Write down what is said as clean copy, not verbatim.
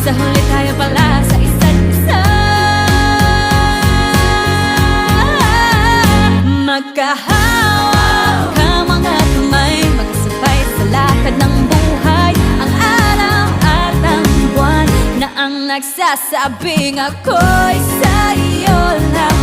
sa huli tayo pala sa isa't isa. Magkahawak ka mga kamay, magsabay sa lakad ng buhay. Ang araw at ang buwan na ang nagsasabing ako'y sa iyo lang.